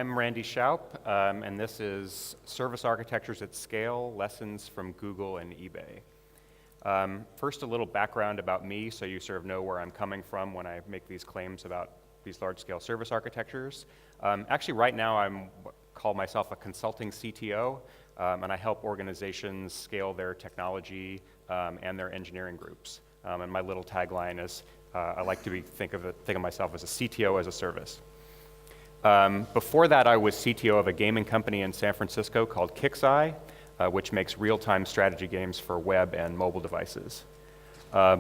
I'm Randy Shoup, and this is Service Architectures at Scale, Lessons from Google and eBay. First, a little background about me, so you sort of know where I'm coming from when I make these claims about these large-scale service architectures. Actually, right now, I call myself a consulting CTO, and I help organizations scale their technology and their engineering groups. And my little tagline is, I like to think of myself as a CTO as a service. Before that, I was CTO of a gaming company in San Francisco called KIXEYE, which makes real-time strategy games for web and mobile devices.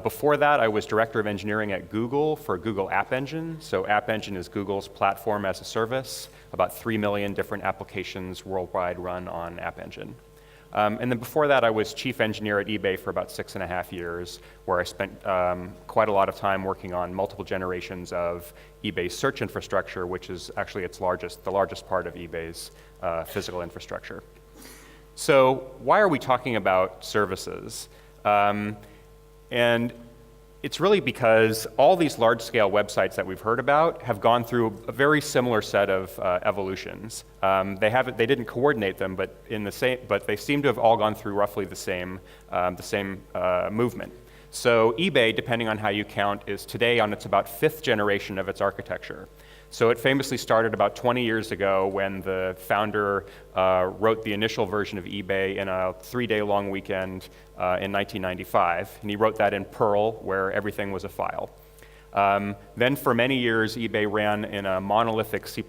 Before that, I was director of engineering at Google for Google App Engine. So App Engine is Google's platform as a service. About 3 million different applications worldwide run on App Engine. And then before that, I was chief engineer at eBay for about 6.5 years, where I spent quite a lot of time working on multiple generations of eBay's search infrastructure, which is actually the largest part of eBay's physical infrastructure. So why are we talking about services? And it's really because all these large-scale websites that we've heard about have gone through a very similar set of evolutions. They didn't coordinate them, but they seem to have all gone through roughly the same movement. So eBay, depending on how you count, is today on its about 5th generation of its architecture. So it famously started about 20 years ago when the founder wrote the initial version of eBay in a 3-day-long weekend in 1995. And he wrote that in Perl, where everything was a file. Then for many years, eBay ran in a monolithic C++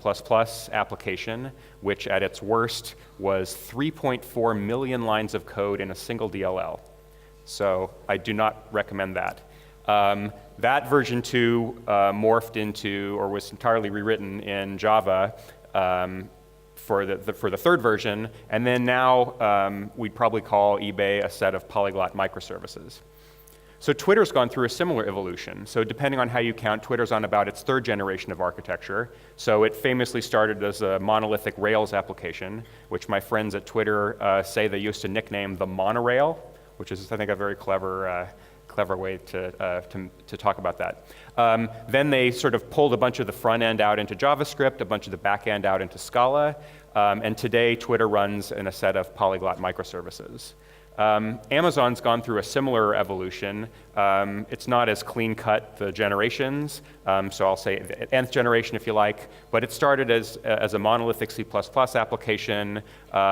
application, which at its worst was 3.4 million lines of code in a single DLL. So I do not recommend that. That version 2 morphed into, or was entirely rewritten in Java for the 3rd version, and then now we'd probably call eBay a set of polyglot microservices. So Twitter's gone through a similar evolution. So depending on how you count, Twitter's on about its 3rd generation of architecture. So it famously started as a monolithic Rails application, which my friends at Twitter say they used to nickname the monorail, which is, I think, a very clever way to talk about that. Then they sort of pulled a bunch of the front end out into JavaScript, a bunch of the back end out into Scala, and today Twitter runs in a set of polyglot microservices. Amazon's gone through a similar evolution. It's not as clean-cut, the generations, so I'll say the nth generation if you like, but it started as a monolithic C++ application,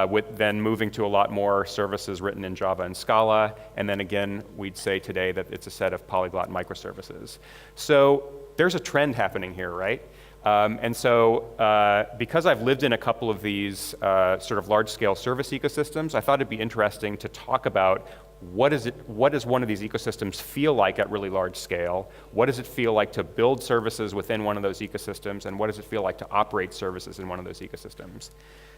with then moving to a lot more services written in Java and Scala, and then again, we'd say today that it's a set of polyglot microservices. So there's a trend happening here, right? And so because I've lived in a couple of these sort of large-scale service ecosystems, I thought it'd be interesting to talk about what does one of these ecosystems feel like at really large scale? What does it feel like to build services within one of those ecosystems? And what does it feel like to operate services in one of those ecosystems?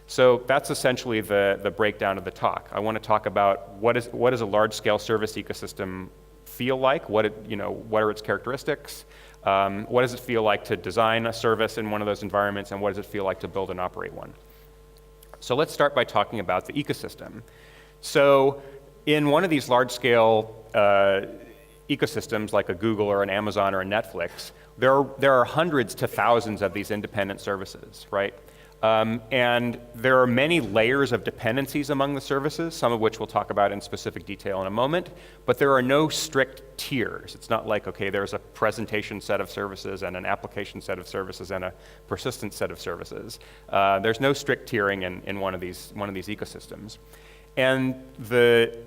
So that's essentially the breakdown of the talk. I want to talk about what does a large-scale service ecosystem feel like? What are its characteristics? What does it feel like to design a service in one of those environments, and what does it feel like to build and operate one? So let's start by talking about the ecosystem. So in one of these large-scale ecosystems, like a Google or an Amazon or a Netflix, there are hundreds to thousands of these independent services, right? And there are many layers of dependencies among the services, some of which we'll talk about in specific detail in a moment, but there are no strict tiers. It's not like, okay, there's a presentation set of services and an application set of services and a persistent set of services. There's no strict tiering in one of these ecosystems. And the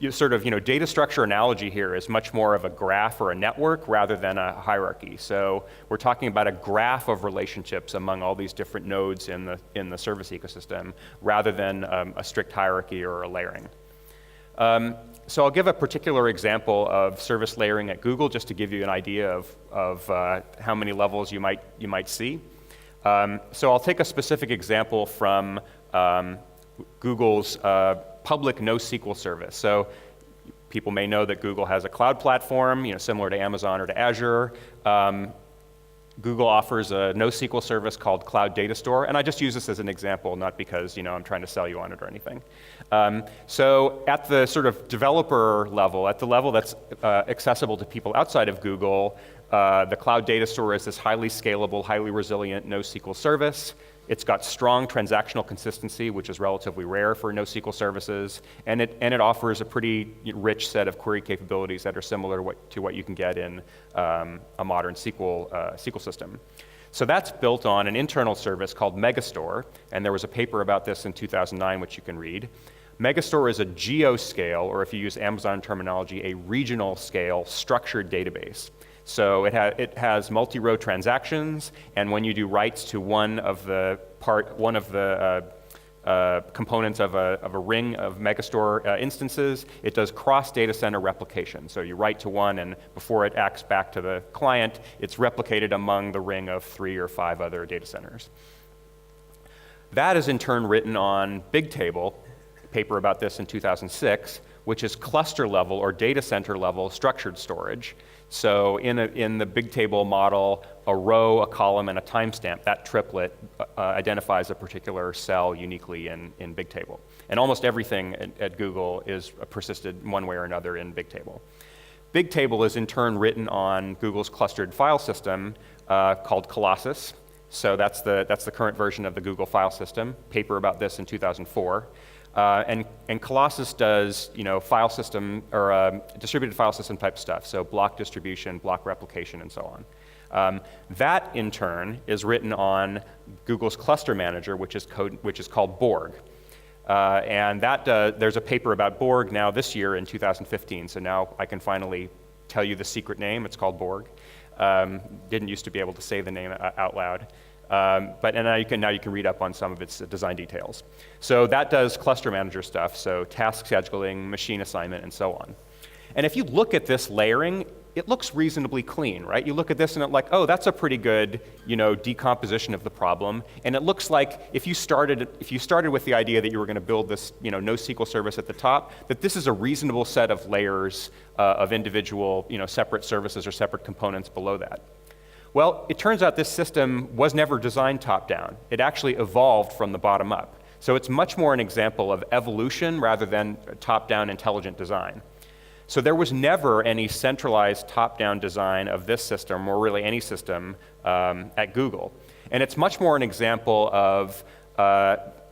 data structure analogy here is much more of a graph or a network rather than a hierarchy. So we're talking about a graph of relationships among all these different nodes in the service ecosystem rather than a strict hierarchy or a layering. So I'll give a particular example of service layering at Google just to give you an idea of how many levels you might see. So I'll take a specific example from Google's public NoSQL service. So people may know that Google has a cloud platform, similar to Amazon or to Azure. Google offers a NoSQL service called Cloud Data Store, and I just use this as an example, not because I'm trying to sell you on it or anything. So at the sort of developer level, at the level that's accessible to people outside of Google, the Cloud Data Store is this highly scalable, highly resilient NoSQL service. It's got strong transactional consistency, which is relatively rare for NoSQL services, and it offers a pretty rich set of query capabilities that are similar to what you can get in a modern SQL system. So that's built on an internal service called Megastore, and there was a paper about this in 2009, which you can read. Megastore is a geo-scale, or if you use Amazon terminology, a regional scale structured database. So it has multi-row transactions, and when you do writes to one of the components of a ring of Megastore instances, it does cross-data center replication. So you write to one, and before it acts back to the client, it's replicated among the ring of 3 or 5 other data centers. That is in turn written on Bigtable, a paper about this in 2006, which is cluster level or data center level structured storage. So in the Bigtable model, a row, a column, and a timestamp, that triplet identifies a particular cell uniquely in Bigtable. And almost everything at Google is persisted one way or another in Bigtable. Bigtable is in turn written on Google's clustered file system called Colossus. So that's the current version of the Google file system. Paper about this in 2004. And Colossus does, file system or distributed file system type stuff, so block distribution, block replication, and so on. That in turn is written on Google's cluster manager, which is called Borg. And there's a paper about Borg now this year in 2015. So now I can finally tell you the secret name. It's called Borg. Didn't used to be able to say the name out loud. But now you can read up on some of its design details. So that does cluster manager stuff, so task scheduling, machine assignment, and so on. And if you look at this layering, it looks reasonably clean, right? You look at this and it's like, oh, that's a pretty good, decomposition of the problem. And it looks like if you started with the idea that you were going to build this, NoSQL service at the top, that this is a reasonable set of layers of individual, separate services or separate components below that. Well, it turns out this system was never designed top-down. It actually evolved from the bottom up. So it's much more an example of evolution rather than top-down intelligent design. So there was never any centralized top-down design of this system, or really any system, at Google. And it's much more an example of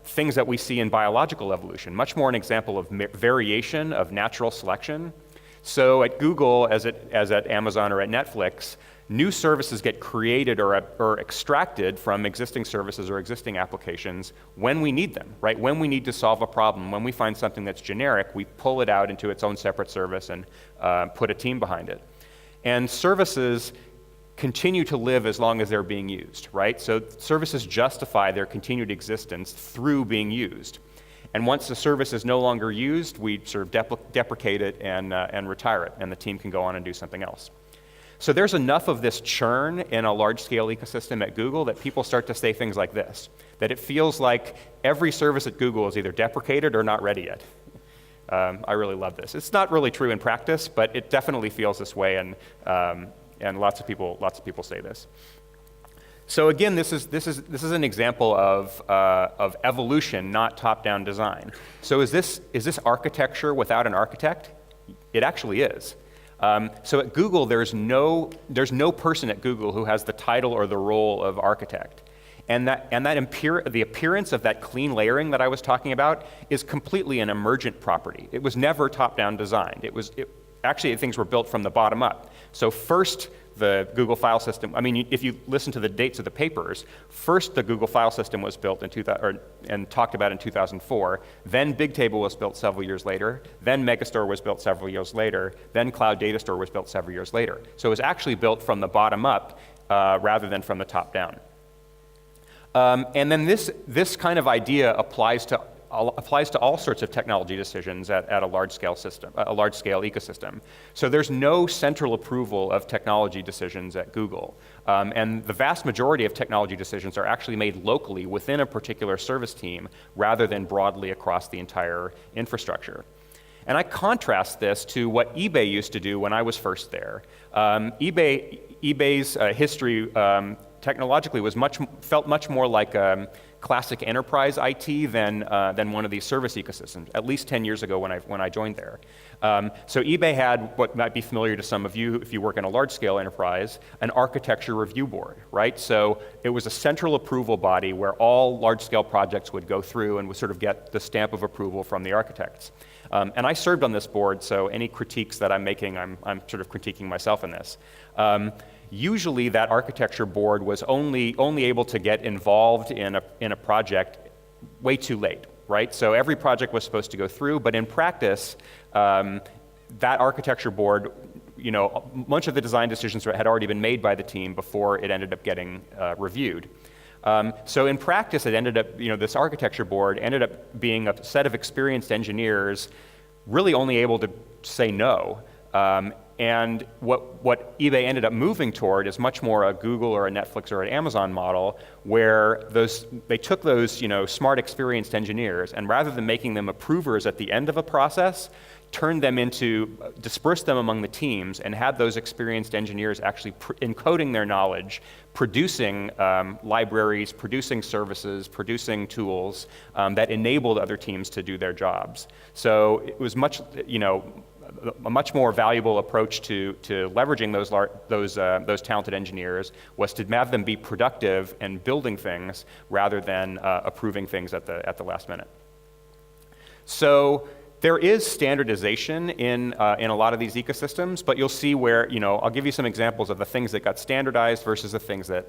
things that we see in biological evolution, much more an example of variation, of natural selection. So at Google, as at Amazon or at Netflix, new services get created or extracted from existing services or existing applications when we need them, right? When we need to solve a problem, when we find something that's generic, we pull it out into its own separate service and put a team behind it. And services continue to live as long as they're being used, right? So services justify their continued existence through being used. And once the service is no longer used, we sort of deprecate it and retire it, and the team can go on and do something else. So there's enough of this churn in a large-scale ecosystem at Google that people start to say things like this, that it feels like every service at Google is either deprecated or not ready yet. I really love this. It's not really true in practice, but it definitely feels this way, and lots of people say this. So again, this is an example of evolution, not top-down design. So is this architecture without an architect? It actually is. So at Google, there's no person at Google who has the title or the role of architect. And the appearance of that clean layering that I was talking about is completely an emergent property. It was never top-down designed. Actually, things were built from the bottom up. So first, the Google file system, if you listen to the dates of the papers, first the Google file system was built and talked about in 2004, then Bigtable was built several years later, then Megastore was built several years later, then Cloud Data Store was built several years later. So it was actually built from the bottom up rather than from the top down. And then this kind of idea applies to all sorts of technology decisions at a large-scale ecosystem. So there's no central approval of technology decisions at Google. And the vast majority of technology decisions are actually made locally within a particular service team rather than broadly across the entire infrastructure. And I contrast this to what eBay used to do when I was first there. eBay's history technologically felt much more like classic enterprise IT than one of these service ecosystems, at least 10 years ago when I joined there. So eBay had what might be familiar to some of you if you work in a large-scale enterprise, an architecture review board, right? So it was a central approval body where all large-scale projects would go through and would sort of get the stamp of approval from the architects. And I served on this board, so any critiques that I'm making, I'm sort of critiquing myself in this. Usually that architecture board was only able to get involved in a project way too late, right? So every project was supposed to go through, but in practice, that architecture board, much of the design decisions had already been made by the team before it ended up getting reviewed. So in practice, it ended up, this architecture board ended up being a set of experienced engineers really only able to say no. And what eBay ended up moving toward is much more a Google or a Netflix or an Amazon model, where they took those smart, experienced engineers, and rather than making them approvers at the end of a process, dispersed them among the teams, and had those experienced engineers actually encoding their knowledge, producing libraries, producing services, producing tools that enabled other teams to do their jobs. So it was a much more valuable approach to leveraging those talented engineers was to have them be productive and building things rather than approving things at the last minute. So there is standardization in a lot of these ecosystems, but you'll see where I'll give you some examples of the things that got standardized versus the things that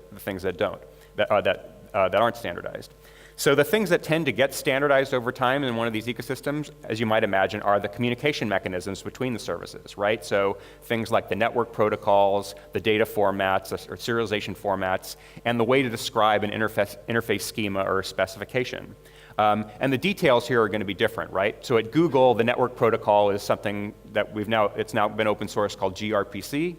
aren't standardized. So the things that tend to get standardized over time in one of these ecosystems, as you might imagine, are the communication mechanisms between the services, right? So things like the network protocols, the data formats, or serialization formats, and the way to describe an interface schema or specification. And the details here are going to be different, right? So at Google, the network protocol is something that it's now been open source called gRPC.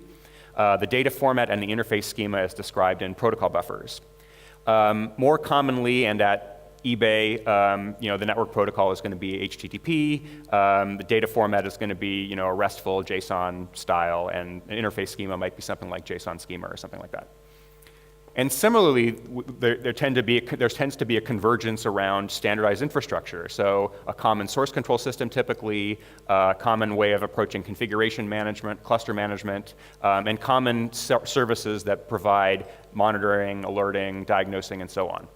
The data format and the interface schema is described in protocol buffers. More commonly, and at eBay, the network protocol is going to be HTTP. The data format is going to be, a RESTful JSON style, and an interface schema might be something like JSON schema or something like that. And similarly, there tends to be a convergence around standardized infrastructure. So a common source control system, typically, a common way of approaching configuration management, cluster management, and common services that provide monitoring, alerting, diagnosing, and so on.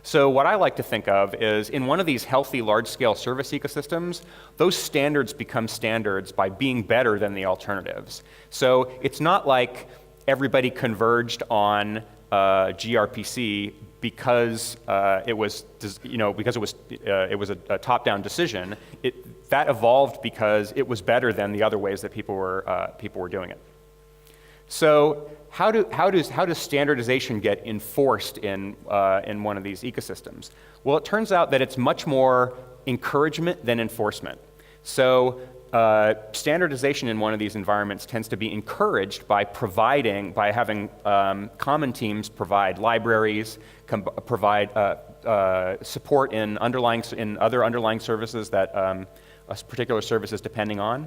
So what I like to think of is in one of these healthy large-scale service ecosystems, those standards become standards by being better than the alternatives. So it's not like everybody converged on gRPC because it was a top-down decision. That evolved because it was better than the other ways that people were doing it. So how does standardization get enforced in one of these ecosystems? Well, it turns out that it's much more encouragement than enforcement. So standardization in one of these environments tends to be encouraged by having common teams provide libraries, provide support in other underlying services that a particular service is depending on.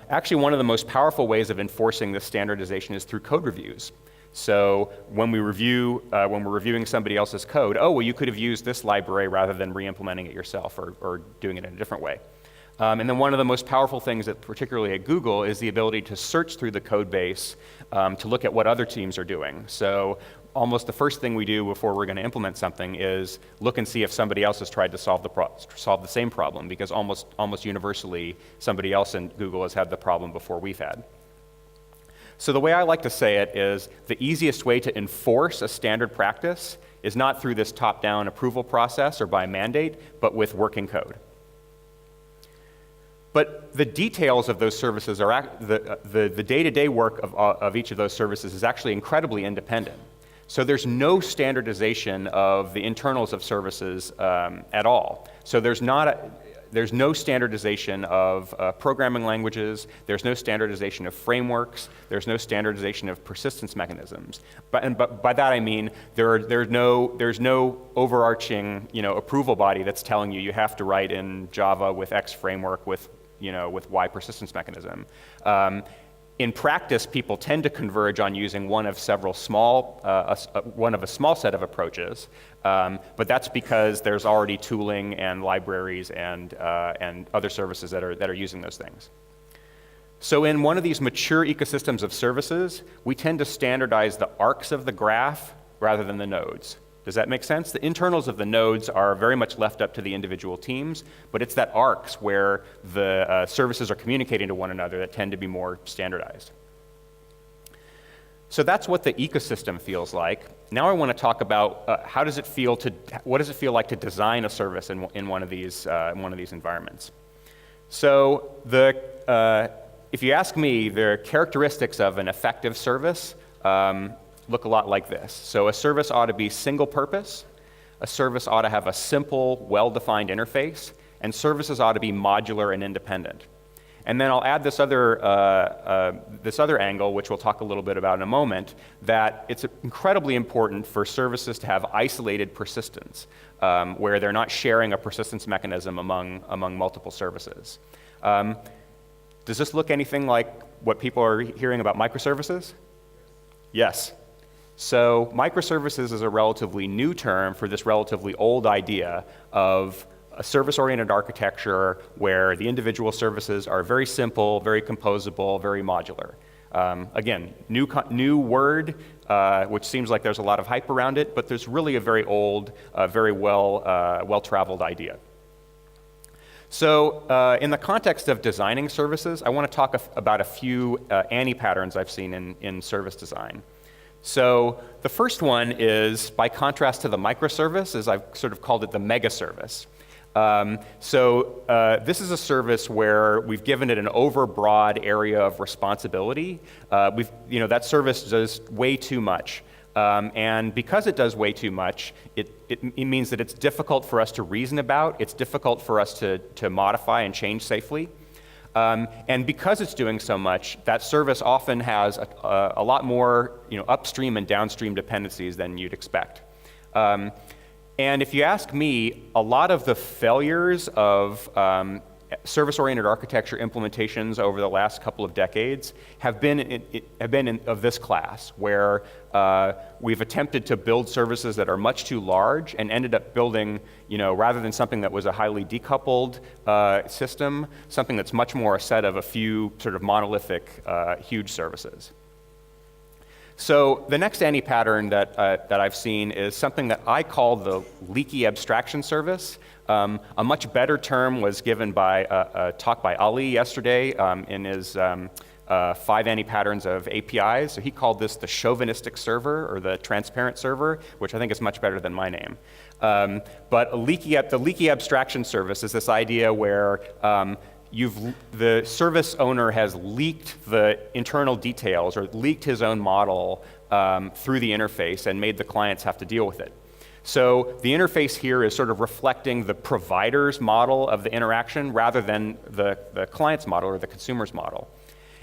Actually, one of the most powerful ways of enforcing this standardization is through code reviews. So when we're reviewing somebody else's code, you could have used this library rather than re-implementing it yourself or doing it in a different way. And then one of the most powerful things, particularly at Google, is the ability to search through the code base to look at what other teams are doing. So almost the first thing we do before we're going to implement something is look and see if somebody else has tried to solve the same problem, because almost universally somebody else in Google has had the problem before we've had. So the way I like to say it is the easiest way to enforce a standard practice is not through this top-down approval process or by mandate, but with working code. But the details of those services the day-to-day work of each of those services is actually incredibly independent. So there's no standardization of the internals of services at all. So there's no standardization of programming languages, there's no standardization of frameworks, there's no standardization of persistence mechanisms. But by that I mean there's no overarching approval body that's telling you have to write in Java with X framework with Y persistence mechanism. In practice, people tend to converge on using one of several small, one of a small set of approaches, but that's because there's already tooling and libraries and other services that are using those things. So in one of these mature ecosystems of services, we tend to standardize the arcs of the graph rather than the nodes. Does that make sense? The internals of the nodes are very much left up to the individual teams, but it's that arcs where the services are communicating to one another that tend to be more standardized. So that's what the ecosystem feels like. Now I want to talk about what does it feel like to design a service in one of these environments. So if you ask me, the characteristics of an effective service look a lot like this. So a service ought to be single purpose, a service ought to have a simple, well-defined interface, and services ought to be modular and independent. And then I'll add this other angle, which we'll talk a little bit about in a moment, that it's incredibly important for services to have isolated persistence, where they're not sharing a persistence mechanism among multiple services. Does this look anything like what people are hearing about microservices? Yes. So microservices is a relatively new term for this relatively old idea of a service-oriented architecture where the individual services are very simple, very composable, very modular. Again, new word, which seems like there's a lot of hype around it, but there's really a very old, very well-traveled idea. So in the context of designing services, I want to talk about a few ANI patterns I've seen in service design. So the first one is, by contrast to the microservice, is I've sort of called it the megaservice. This is a service where we've given it an overbroad area of responsibility. That service does way too much. And because it does way too much, it means that it's difficult for us to reason about, it's difficult for us to modify and change safely. And because it's doing so much, that service often has a lot more upstream and downstream dependencies than you'd expect. And if you ask me, a lot of the failures of service-oriented architecture implementations over the last couple of decades have been of this class, where we've attempted to build services that are much too large and ended up building, rather than something that was a highly decoupled system, something that's much more a set of a few sort of monolithic, huge services. So the next ANI pattern that I've seen is something that I call the leaky abstraction service. A much better term was given by a talk by Ali yesterday in his 5 ANI patterns of APIs. So he called this the chauvinistic server, or the transparent server, which I think is much better than my name. But the leaky abstraction service is this idea where the service owner has leaked the internal details or leaked his own model through the interface and made the clients have to deal with it. So the interface here is sort of reflecting the provider's model of the interaction rather than the client's model or the consumer's model.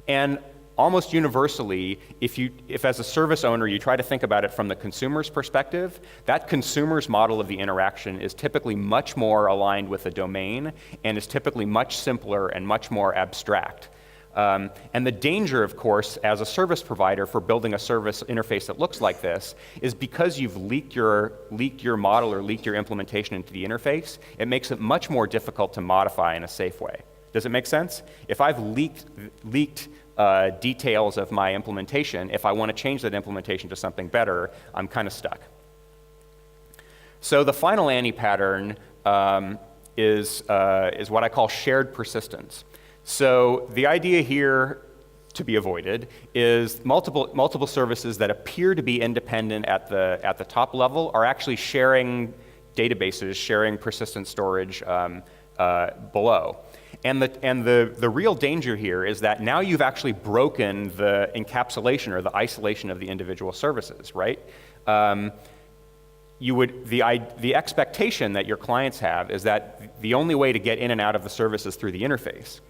And almost universally, if as a service owner you try to think about it from the consumer's perspective, that consumer's model of the interaction is typically much more aligned with the domain and is typically much simpler and much more abstract. And the danger, of course, as a service provider for building a service interface that looks like this is because you've leaked your model or leaked your implementation into the interface, it makes it much more difficult to modify in a safe way. Does it make sense? If I've leaked details of my implementation, if I want to change that implementation to something better, I'm kind of stuck. So the final ANI pattern is what I call shared persistence. So the idea here to be avoided is multiple services that appear to be independent at the top level are actually sharing databases, sharing persistent storage below. And the real danger here is that now you've actually broken the encapsulation or the isolation of the individual services, right? The expectation that your clients have is that the only way to get in and out of the service is through the interface.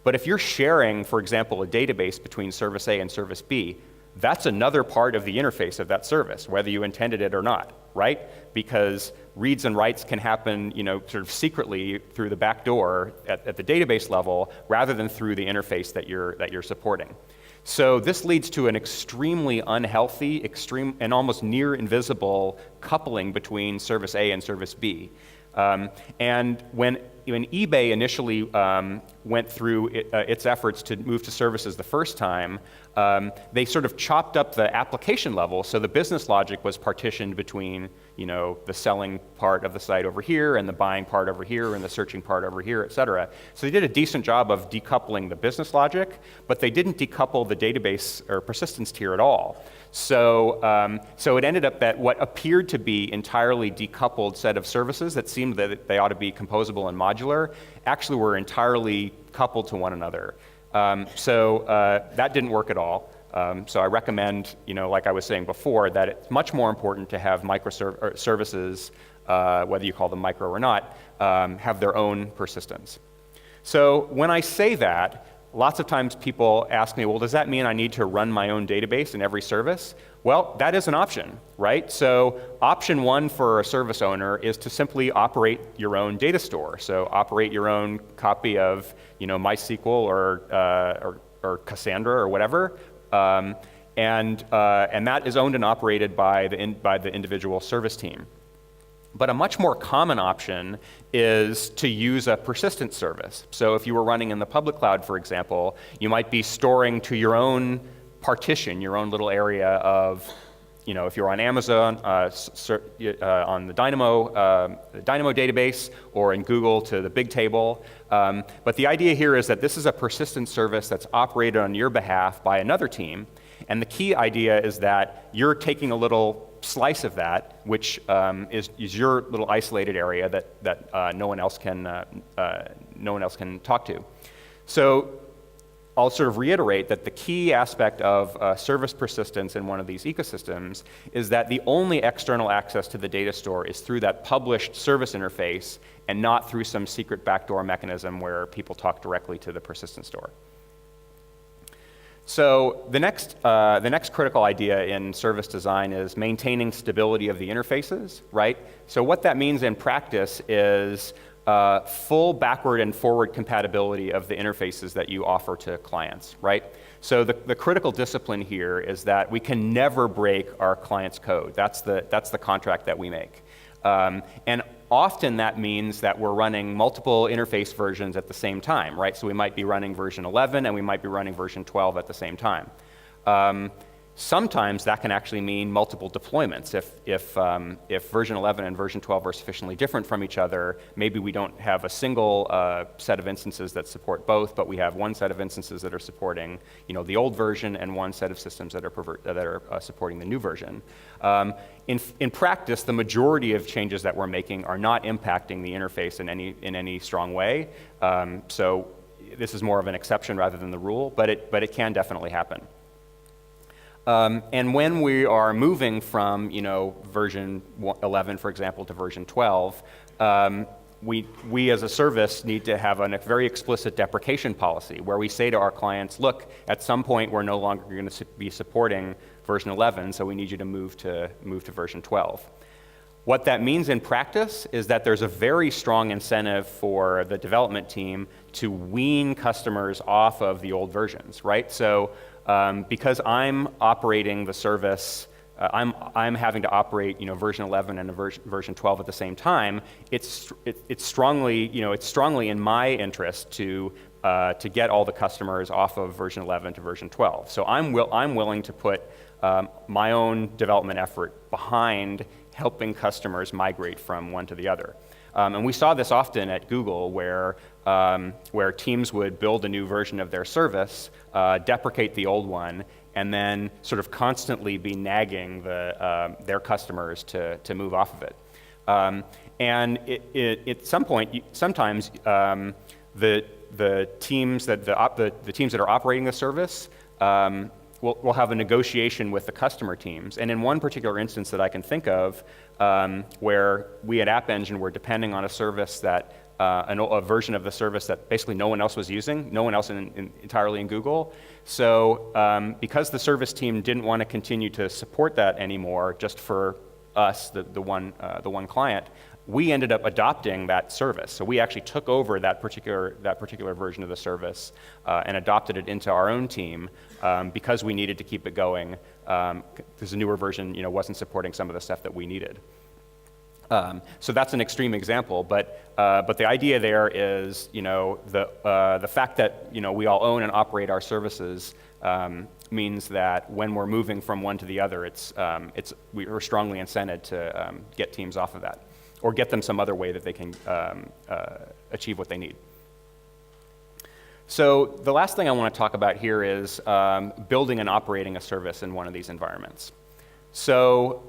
But if you're sharing, for example, a database between service A and service B, that's another part of the interface of that service, whether you intended it or not, right? Because reads and writes can happen, sort of secretly through the back door at the database level, rather than through the interface that you're supporting. So this leads to an extremely unhealthy, extreme, and almost near invisible coupling between service A and service B. And when eBay initially went through its efforts to move to services the first time, they sort of chopped up the application level, so the business logic was partitioned between the selling part of the site over here and the buying part over here and the searching part over here, et cetera. So they did a decent job of decoupling the business logic, but they didn't decouple the database or persistence tier at all. So, so it ended up that what appeared to be entirely decoupled set of services that seemed that they ought to be composable and modular actually were entirely coupled to one another. So that didn't work at all. So I recommend, like I was saying before, that it's much more important to have microservices, whether you call them micro or not, have their own persistence. So when I say that, lots of times people ask me, well, does that mean I need to run my own database in every service? Well, that is an option, right? So option one for a service owner is to simply operate your own data store. So operate your own copy of, MySQL or Cassandra or whatever, and that is owned and operated by the individual service team. But a much more common option is to use a persistent service. So if you were running in the public cloud, for example, you might be storing to your own partition, your own little area of, if you're on Amazon, on the Dynamo database, or in Google to the big table. But the idea here is that this is a persistent service that's operated on your behalf by another team. And the key idea is that you're taking a little slice of that, which is your little isolated area that no one else can talk to. So I'll sort of reiterate that the key aspect of service persistence in one of these ecosystems is that the only external access to the data store is through that published service interface and not through some secret backdoor mechanism where people talk directly to the persistent store. So the next critical idea in service design is maintaining stability of the interfaces, right? So what that means in practice is full backward and forward compatibility of the interfaces that you offer to clients, right? So the critical discipline here is that we can never break our client's code. That's the contract that we make. And often that means that we're running multiple interface versions at the same time, right? So we might be running version 11 and we might be running version 12 at the same time. Sometimes that can actually mean multiple deployments. If version 11 and version 12 are sufficiently different from each other, maybe we don't have a single set of instances that support both, but we have one set of instances that are supporting, the old version, and one set of systems that are supporting the new version. In practice, the majority of changes that we're making are not impacting the interface in any strong way. So this is more of an exception rather than the rule, but it can definitely happen. And when we are moving from, version 11, for example, to version 12, we as a service need to have a very explicit deprecation policy where we say to our clients, look, at some point we're no longer going to be supporting version 11, so we need you to move to version 12. What that means in practice is that there's a very strong incentive for the development team to wean customers off of the old versions, right? So because I'm operating the service, I'm having to operate, version 11 and version 12 at the same time. It's strongly in my interest to get all the customers off of version 11 to version 12. So I'm willing to put my own development effort behind helping customers migrate from one to the other. And we saw this often at Google where teams would build a new version of their service, deprecate the old one, and then sort of constantly be nagging their customers to move off of it. And at some point, sometimes the teams that are operating the service we'll have a negotiation with the customer teams. And in one particular instance that I can think of, where we at App Engine were depending on a service that a version of the service that basically no one else was using, no one else entirely in Google. So because the service team didn't want to continue to support that anymore, just for us, the one client, we ended up adopting that service. So we actually took over that particular version of the service and adopted it into our own team because we needed to keep it going. Because the newer version, wasn't supporting some of the stuff that we needed. So that's an extreme example, but the idea there is, the fact that we all own and operate our services means that when we're moving from one to the other, we're strongly incented to get teams off of that, or get them some other way that they can achieve what they need. So the last thing I want to talk about here is building and operating a service in one of these environments. So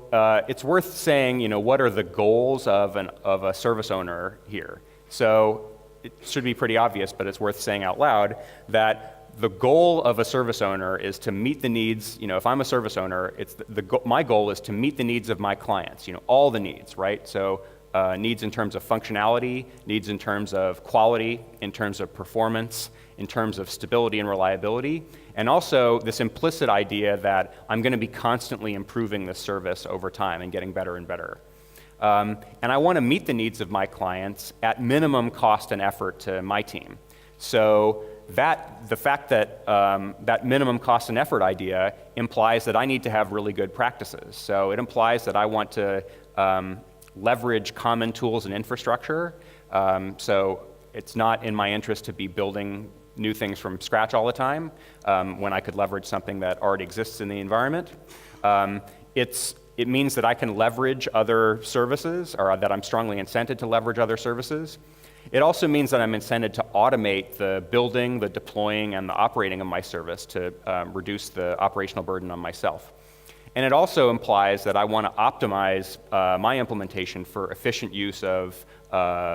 it's worth saying, what are the goals of a service owner here? So it should be pretty obvious, but it's worth saying out loud that the goal of a service owner is to meet the needs. If I'm a service owner, my goal is to meet the needs of my clients. All the needs, right? So needs in terms of functionality, needs in terms of quality, in terms of performance, in terms of stability and reliability, and also this implicit idea that I'm going to be constantly improving this service over time and getting better and better. And I want to meet the needs of my clients at minimum cost and effort to my team. So the fact that that minimum cost and effort idea implies that I need to have really good practices. So it implies that I want to leverage common tools and infrastructure. So it's not in my interest to be building new things from scratch all the time when I could leverage something that already exists in the environment. It means that I can leverage other services, or that I'm strongly incented to leverage other services. It also means that I'm incented to automate the building, the deploying, and the operating of my service to reduce the operational burden on myself. And it also implies that I want to optimize my implementation for efficient use of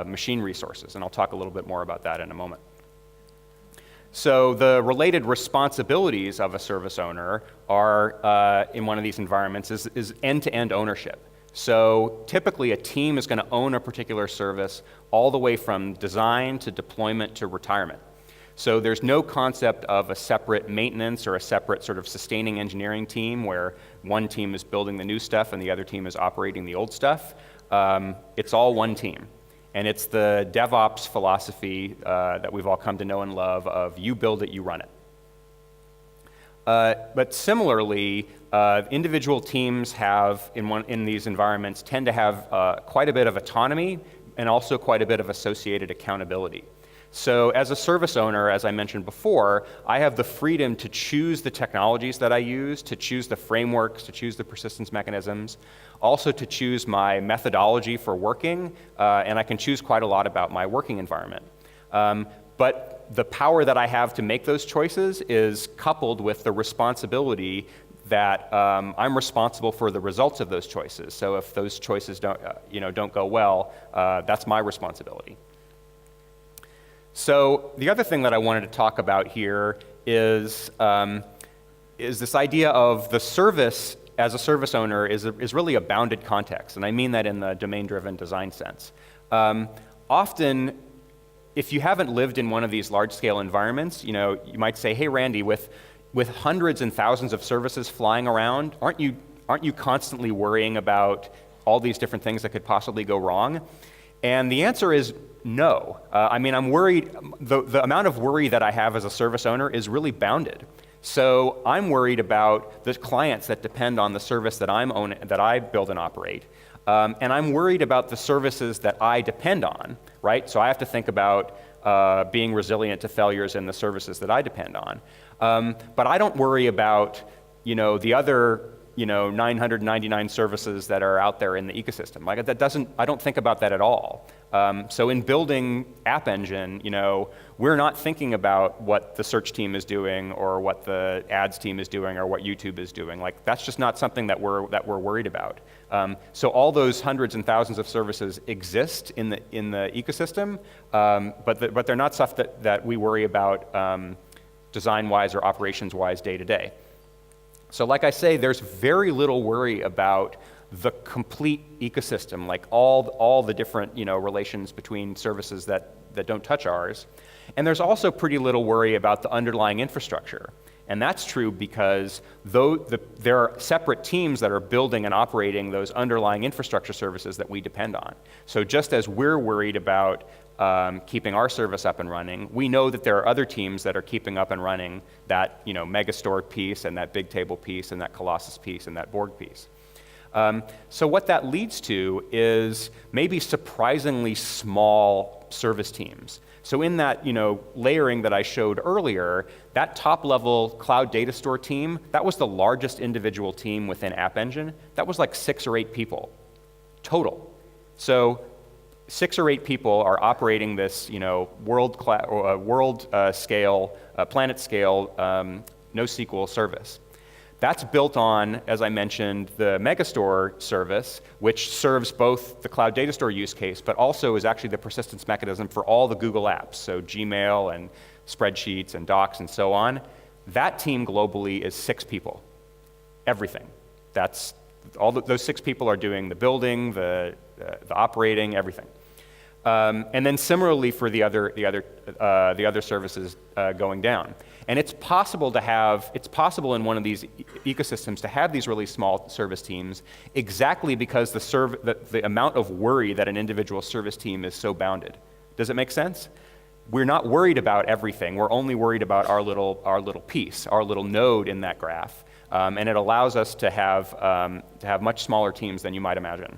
machine resources, and I'll talk a little bit more about that in a moment. So the related responsibilities of a service owner are, in one of these environments, is end-to-end ownership. So typically a team is going to own a particular service all the way from design to deployment to retirement. So there's no concept of a separate maintenance or a separate sort of sustaining engineering team where one team is building the new stuff and the other team is operating the old stuff. It's all one team. And it's the DevOps philosophy that we've all come to know and love of you build it, you run it. But similarly, individual teams in these environments tend to have quite a bit of autonomy and also quite a bit of associated accountability. So as a service owner, as I mentioned before, I have the freedom to choose the technologies that I use, to choose the frameworks, to choose the persistence mechanisms, also to choose my methodology for working, and I can choose quite a lot about my working environment. But the power that I have to make those choices is coupled with the responsibility that I'm responsible for the results of those choices. So if those choices don't go well, that's my responsibility. So the other thing that I wanted to talk about here is this idea of the service as a service owner is really a bounded context, and I mean that in the domain-driven design sense. Often, if you haven't lived in one of these large-scale environments, you might say, "Hey, Randy, with hundreds and thousands of services flying around, aren't you constantly worrying about all these different things that could possibly go wrong?" And the answer is no. I'm worried. The amount of worry that I have as a service owner is really bounded. So I'm worried about the clients that depend on the service that I build and operate. And I'm worried about the services that I depend on, right? So I have to think about being resilient to failures in the services that I depend on. But I don't worry about, the other, 999 services that are out there in the ecosystem. I don't think about that at all. So in building App Engine, we're not thinking about what the search team is doing or what the ads team is doing or what YouTube is doing. That's just not something that we're worried about. So all those hundreds and thousands of services exist in the ecosystem, but they're not stuff that we worry about design-wise or operations-wise day to day. So like I say, there's very little worry about the complete ecosystem, like all the different relations between services that don't touch ours. And there's also pretty little worry about the underlying infrastructure. And that's true because there are separate teams that are building and operating those underlying infrastructure services that we depend on. So just as we're worried about keeping our service up and running, we know that there are other teams that are keeping up and running that Megastore piece and that Bigtable piece and that Colossus piece and that Borg piece. So what that leads to is maybe surprisingly small service teams. So in that layering that I showed earlier, that top-level cloud data store team, that was the largest individual team within App Engine. That was like 6 or 8 people total. So 6 or 8 people are operating this world scale, planet scale NoSQL service. That's built on, as I mentioned, the Megastore service, which serves both the Cloud Data Store use case, but also is actually the persistence mechanism for all the Google apps, so Gmail and spreadsheets and docs and so on. That team globally is 6 people, everything. That's those 6 people are doing the building, the operating, everything. And then similarly for the other services going down. And it's possible in one of these ecosystems to have these really small service teams exactly because the amount of worry that an individual service team is so bounded. Does it make sense? We're not worried about everything. We're only worried about our little piece, our little node in that graph. And it allows us to have much smaller teams than you might imagine.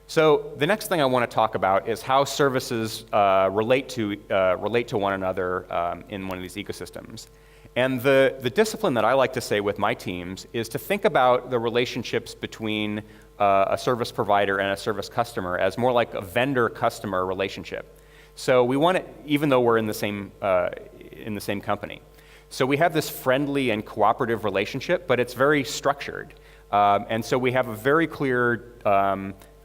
So the next thing I want to talk about is how services relate to one another in one of these ecosystems. And the discipline that I like to say with my teams is to think about the relationships between a service provider and a service customer as more like a vendor-customer relationship. So we want it, even though we're in the same company. So we have this friendly and cooperative relationship, but it's very structured. And so we have a very clear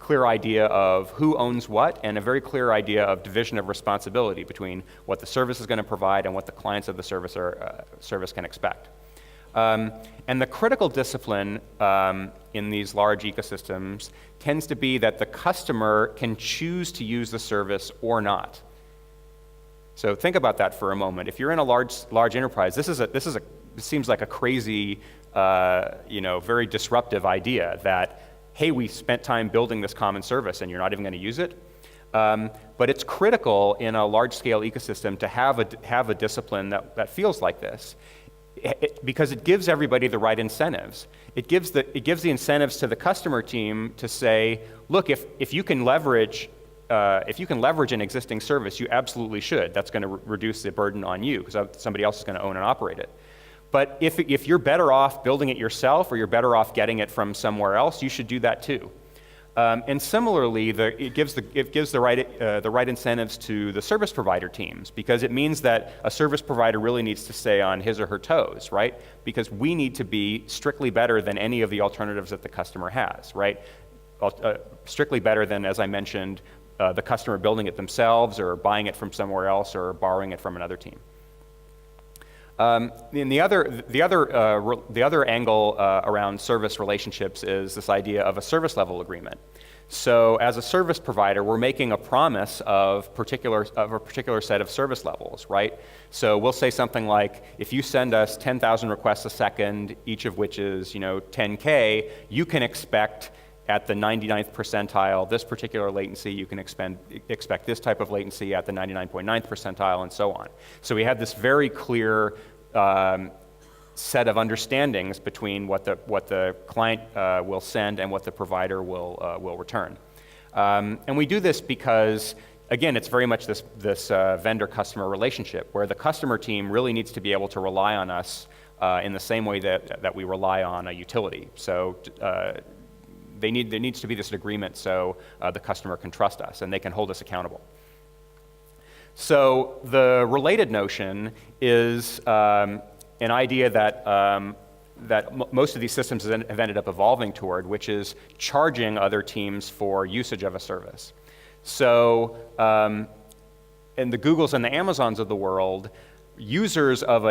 idea of who owns what and a very clear idea of division of responsibility between what the service is going to provide and what the clients of the service can expect. And the critical discipline in these large ecosystems tends to be that the customer can choose to use the service or not. So think about that for a moment. If you're in a large enterprise, this seems like a crazy, very disruptive idea that, hey, we spent time building this common service and you're not even going to use it. But it's critical in a large-scale ecosystem to have a discipline that feels like this, because it gives everybody the right incentives. It gives the incentives to the customer team to say, look, if you can leverage an existing service, you absolutely should. That's going to reduce the burden on you because somebody else is going to own and operate it. But if you're better off building it yourself or you're better off getting it from somewhere else, you should do that too. And similarly, it gives the right incentives to the service provider teams, because it means that a service provider really needs to stay on his or her toes, right? Because we need to be strictly better than any of the alternatives that the customer has, right? Strictly better than, as I mentioned, the customer building it themselves or buying it from somewhere else or borrowing it from another team. And the other angle around service relationships is this idea of a service level agreement. So as a service provider, we're making a promise of a particular set of service levels, right? So we'll say something like, if you send us 10,000 requests a second, each of which is 10K, you can expect at the 99th percentile this particular latency. You can expect this type of latency at the 99.9th percentile, and so on. So we have this very clear set of understandings between what the client will send and what the provider will return. And we do this because, again, it's very much this vendor-customer relationship where the customer team really needs to be able to rely on us in the same way that we rely on a utility. So there needs to be this agreement so the customer can trust us and they can hold us accountable. So the related notion is an idea that most of these systems have ended up evolving toward, which is charging other teams for usage of a service. So in the Googles and the Amazons of the world, users of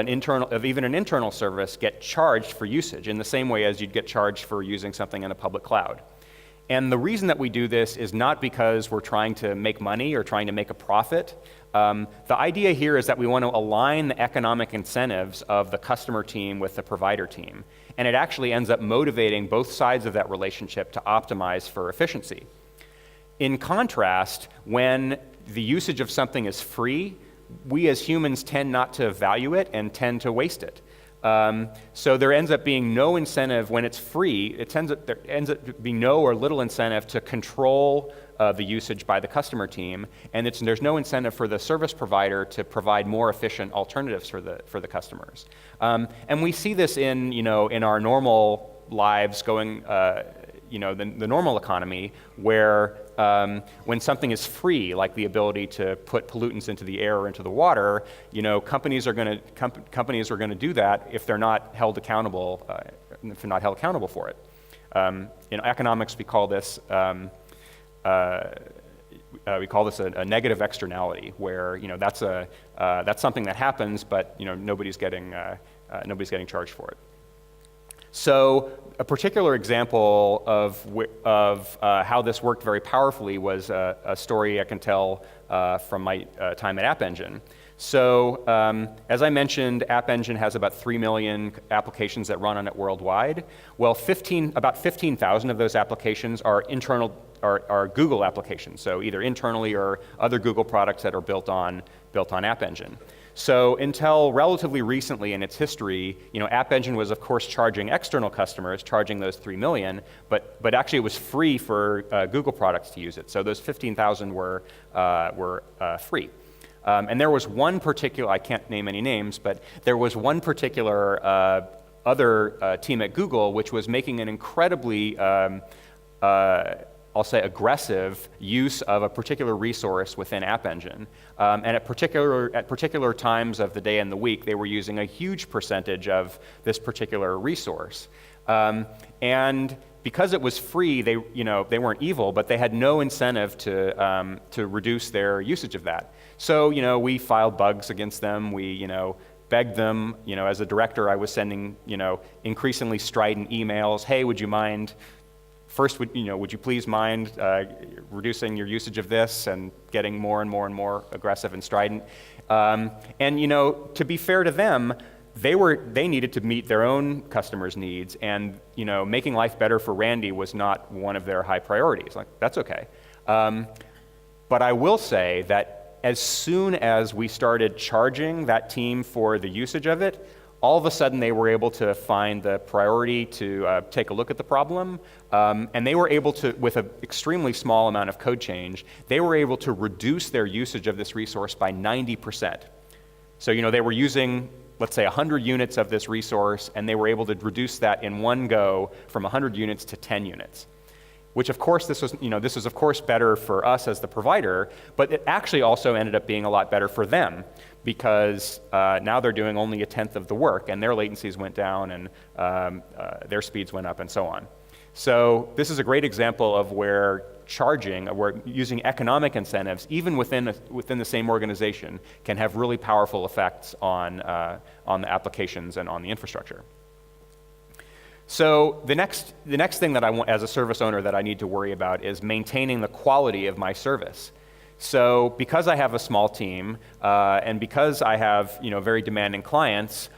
even an internal service get charged for usage in the same way as you'd get charged for using something in a public cloud. And the reason that we do this is not because we're trying to make money or trying to make a profit. The idea here is that we want to align the economic incentives of the customer team with the provider team. And it actually ends up motivating both sides of that relationship to optimize for efficiency. In contrast, when the usage of something is free, we as humans tend not to value it and tend to waste it. So there ends up being no incentive when it's free. There ends up being no or little incentive to control the usage by the customer team, and there's no incentive for the service provider to provide more efficient alternatives for the customers. And we see this in our normal lives going. The normal economy, where when something is free, like the ability to put pollutants into the air or into the water, companies are going to do that if they're not held accountable, for it. In economics, we call this a negative externality, where that's something that happens, but nobody's getting charged for it. So a particular example of how this worked very powerfully was a story I can tell from my time at App Engine. So as I mentioned, App Engine has about 3 million applications that run on it worldwide. Well, about 15,000 of those applications are Google applications, so either internally or other Google products that are built on App Engine. So until relatively recently in its history, App Engine was of course charging external customers, charging those 3 million, but actually it was free for Google products to use it. So those 15,000 were free. And there was one particular, I can't name any names, but there was one particular other team at Google which was making an incredibly I'll say aggressive use of a particular resource within App Engine. And at particular times of the day and the week, they were using a huge percentage of this particular resource. And because it was free, they weren't evil, but they had no incentive to reduce their usage of that. So we filed bugs against them. We begged them. As a director, I was sending increasingly strident emails. Hey, would you mind? First, would you please mind reducing your usage of this, and getting more and more and more aggressive and strident. And to be fair to them, they needed to meet their own customers' needs, and making life better for Randy was not one of their high priorities. Like, that's okay. But I will say that as soon as we started charging that team for the usage of it, all of a sudden they were able to find the priority to take a look at the problem, and they were able to, with an extremely small amount of code change, they were able to reduce their usage of this resource by 90%. So they were using, let's say, 100 units of this resource, and they were able to reduce that in one go from 100 units to 10 units. Which of course this was of course better for us as the provider, but it actually also ended up being a lot better for them, because now they're doing only 1/10 of the work, and their latencies went down, and their speeds went up, and so on. So this is a great example of where using economic incentives, even within the same organization, can have really powerful effects on the applications and on the infrastructure. So the next thing that I want as a service owner that I need to worry about is maintaining the quality of my service. So because I have a small team, and because I have very demanding clients,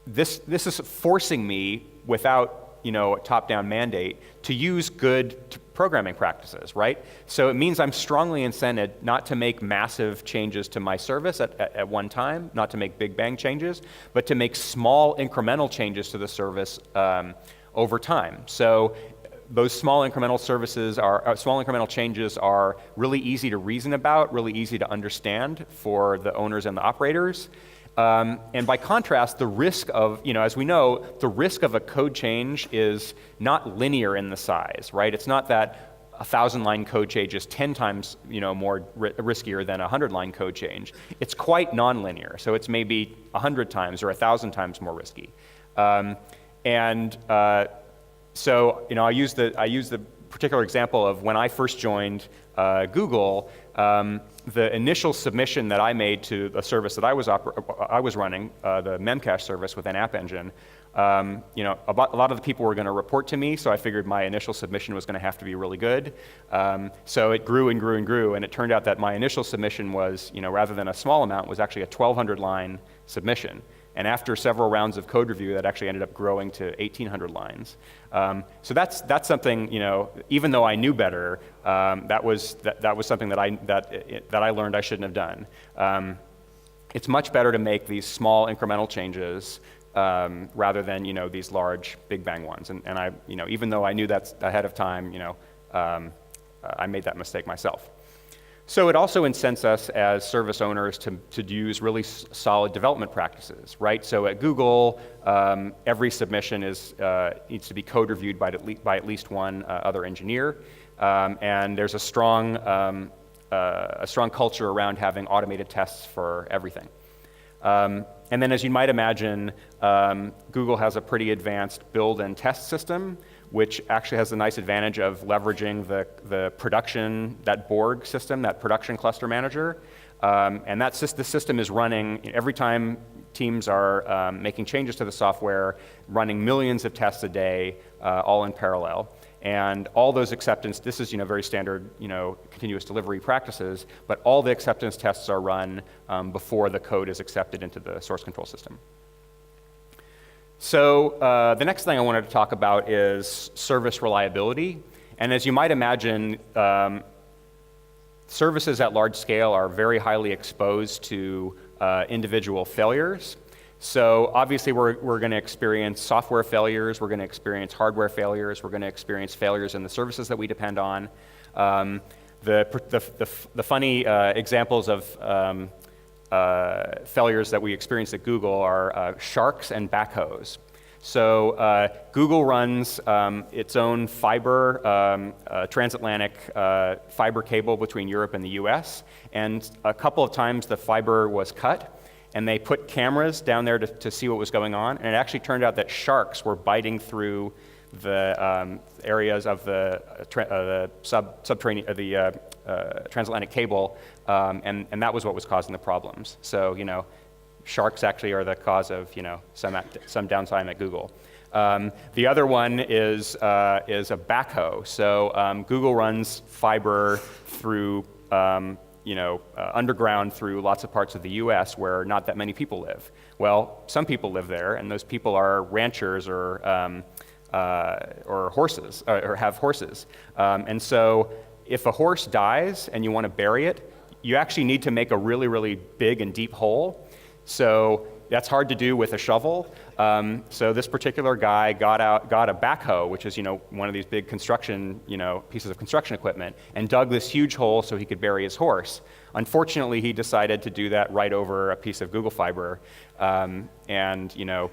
this is forcing me, without a top-down mandate, to use good programming practices, right? So it means I'm strongly incented not to make massive changes to my service at one time, not to make big bang changes, but to make small incremental changes to the service over time. So those small incremental changes are really easy to reason about, really easy to understand for the owners and the operators. And by contrast, the risk of, as we know, the risk of a code change is not linear in the size, right? It's not that a 1,000-line code change is 10 times, more riskier than a 100-line code change. It's quite nonlinear, so it's maybe 100 times or 1,000 times more risky. So I use the particular example of when I first joined Google. the initial submission that I made to the service that I was running, the Memcache service with an App Engine, you know, a lot of the people were going to report to me, so I figured my initial submission was going to have to be really good. So it grew and grew and grew, and it turned out that my initial submission was, you know, rather than a small amount, was actually a 1,200 line submission. And after several rounds of code review, that actually ended up growing to 1,800 lines. So that's something, you know, even though I knew better, that was something that I learned I shouldn't have done. It's much better to make these small incremental changes rather than, you know, these large big bang ones. And I, you know, even though I knew that ahead of time, you know, I made that mistake myself. So it also incents us as service owners to use really solid development practices, right? So at Google, every submission needs to be code reviewed by at least one other engineer, and there's a strong culture around having automated tests for everything. And then, as you might imagine, Google has a pretty advanced build and test system, which actually has the nice advantage of leveraging the production, that Borg system, that production cluster manager. And the system is running, every time teams are making changes to the software, running millions of tests a day, all in parallel. And all those acceptance, this is, you know, very standard, you know, continuous delivery practices, but all the acceptance tests are run before the code is accepted into the source control system. So the next thing I wanted to talk about is service reliability. And as you might imagine, services at large scale are very highly exposed to individual failures. So obviously we're going to experience software failures, we're going to experience hardware failures, we're going to experience failures in the services that we depend on. The funny examples of failures that we experience at Google are sharks and backhoes. So Google runs its own fiber, transatlantic fiber cable between Europe and the US, and a couple of times the fiber was cut, and they put cameras down there to see what was going on, and it actually turned out that sharks were biting through the areas of the transatlantic cable, and that was what was causing the problems. So, you know, sharks actually are the cause of, you know, some downtime at Google. The other one is a backhoe. So Google runs fiber through, you know, underground through lots of parts of the U.S. where not that many people live. Well, some people live there, and those people are ranchers or horses, or have horses. And so if a horse dies and you want to bury it, you actually need to make a really, really big and deep hole. So that's hard to do with a shovel. So this particular guy got a backhoe, which is, you know, one of these big construction, you know, pieces of construction equipment, and dug this huge hole so he could bury his horse. Unfortunately, he decided to do that right over a piece of Google fiber, and, you know,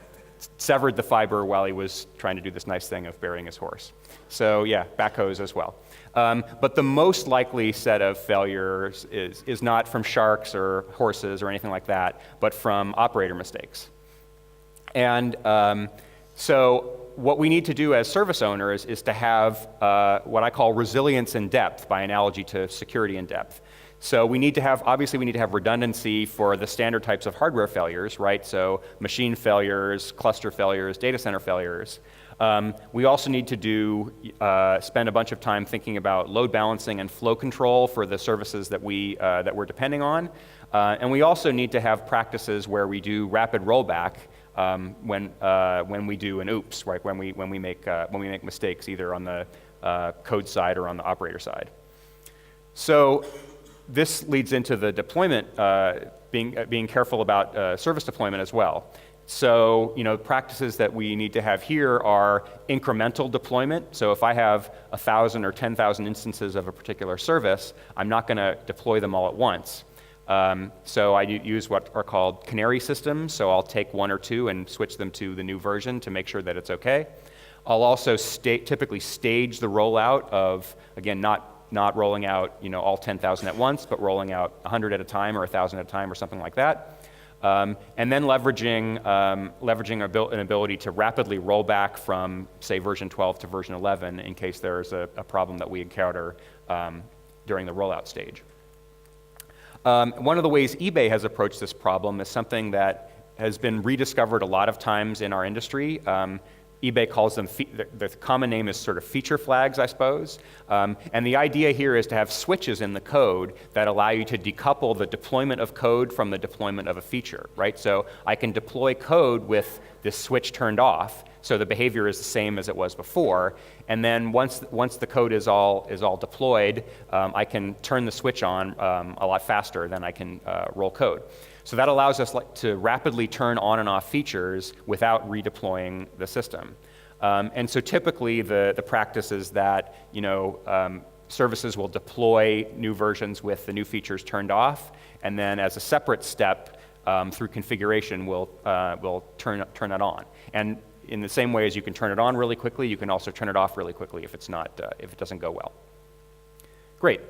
severed the fiber while he was trying to do this nice thing of burying his horse. So yeah, backhoes as well. But the most likely set of failures is not from sharks or horses or anything like that, but from operator mistakes. And so what we need to do as service owners is to have what I call resilience in depth, by analogy to security in depth. So we need to have, obviously we need to have redundancy for the standard types of hardware failures, right? So machine failures, cluster failures, data center failures. We also need to spend a bunch of time thinking about load balancing and flow control for the services that we're depending on. And we also need to have practices where we do rapid rollback when we do an oops, right? When we make mistakes either on the code side or on the operator side. So this leads into the deployment, being careful about service deployment as well. So, you know, practices that we need to have here are incremental deployment. So if I have 1,000 or 10,000 instances of a particular service, I'm not going to deploy them all at once. So I use what are called canary systems. So I'll take one or two and switch them to the new version to make sure that it's okay. I'll also typically stage the rollout of, again, not rolling out, you know, all 10,000 at once, but rolling out 100 at a time or 1,000 at a time or something like that. And then leveraging an ability to rapidly roll back from, say, version 12 to version 11 in case there's a problem that we encounter during the rollout stage. One of the ways eBay has approached this problem is something that has been rediscovered a lot of times in our industry. eBay calls them, the common name is sort of feature flags, I suppose. And the idea here is to have switches in the code that allow you to decouple the deployment of code from the deployment of a feature, right? So I can deploy code with this switch turned off, so the behavior is the same as it was before. And then once the code is all deployed, I can turn the switch on a lot faster than I can roll code. So that allows us to rapidly turn on and off features without redeploying the system. And so typically the practice is that services will deploy new versions with the new features turned off, and then as a separate step through configuration we'll turn it on. And in the same way as you can turn it on really quickly, you can also turn it off really quickly if it doesn't go well. Great.